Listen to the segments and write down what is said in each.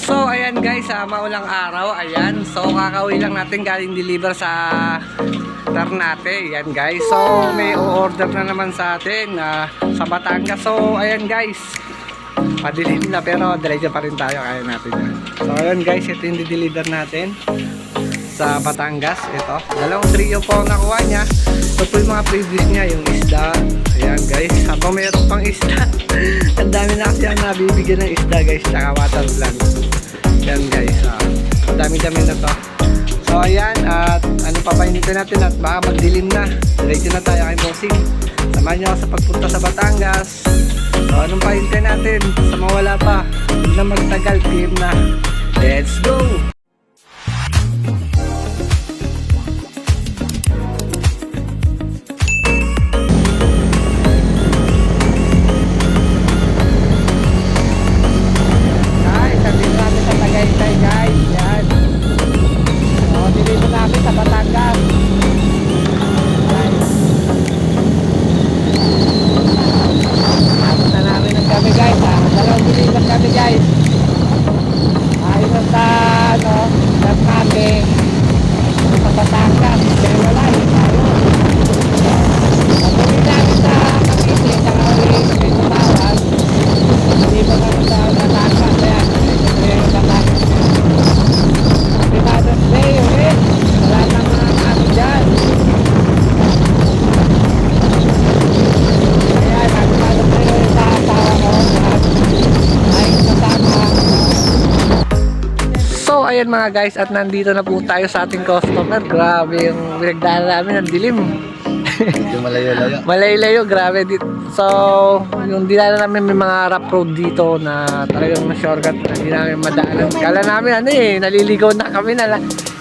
So ayan guys, maulang araw. Ayan, so kakauwi lang natin galing deliver sa Ternate. Ayan guys, so may order na naman sa atin sa Batangas. So ayan guys, madilim na pero diretso pa rin tayo, kaya natin yan. So ayan guys, ito yung deliver natin sa Batangas. Ito, dalawang trio po ang nakuha niya. Ito po yung mga previous niya, yung isda. Ayan guys, habang mayroon pang isda ang dami na kasi ang nabibigyan ng isda guys, tsaka water plant. Ayan guys, ang dami-dami na to. So ayan, at ano pa painitin natin at baka magdilim na. Diretso na tayo kay Bossing. Samahan niyo ako sa pagpunta sa Batangas. So anong painitin natin sa mawala pa, huwag na magtagal, PM na. Let's go! Ayan mga guys, at nandito na po tayo sa ating customer. Grabe yung pinagdaan namin, ang dilim. Yung malayo-layo. Malayo-layo, grabe dito. So, yung dinala namin may mga rough road dito na talagang shortcut na hindi namin madaanan. Kala namin naliligaw na kami,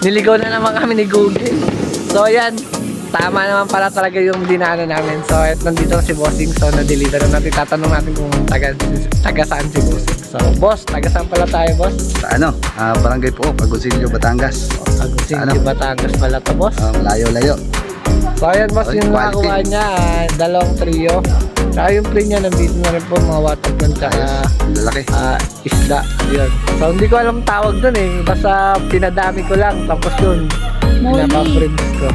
niligaw na naman kami ni Google. So ayan, tama naman pala talaga yung dinaanan namin. So nandito na si Bossing, so na-deliver na natin. Tatanong natin kung taga saan si Bossing. So boss, taga saan pala tayo boss? Sa ano? Barangay po, Agoncillo, Batangas. Agoncillo, Batangas pala to boss. Malayo-layo. So ayan boss, yung nakakuha niya, dalawang trio. Saka yung pre niya, nandito na rin po mga water plant tsaka lalaki. Isda. Yun. So hindi ko alam tawag dun basta pinadami ko lang. Tapos yun, pinapa-friends ko.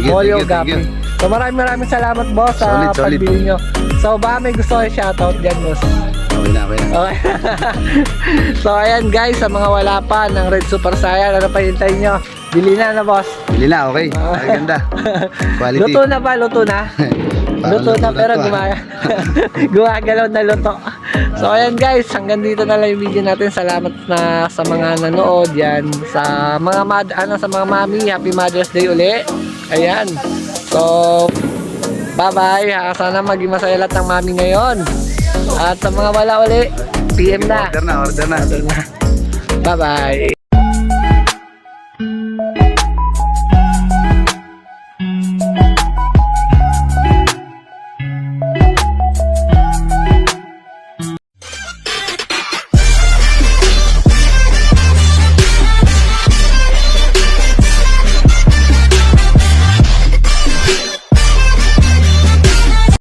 Molyo Gapi. So maraming salamat boss sa pagbili nyo. So baka may gusto kayo shoutout dyan boss. Okay na. Okay. So ayan guys, sa mga wala pa ng Red Super Saiyan, ano pa hintayin nyo? Bili na boss. Bili na, okay. Ay, ganda. Quality. Luto na ba? Luto na? Luto na pero gumagalaw na luto. So ayan guys, hanggang dito na lang yung video natin. Salamat na sa mga nanood yan. Sa mga sa mga mami, Happy Mother's Day uli. Ayan. So bye bye. Sana maging masaya lahat ng mami ngayon. At sa mga wala uli, PM na. Order na. Bye bye.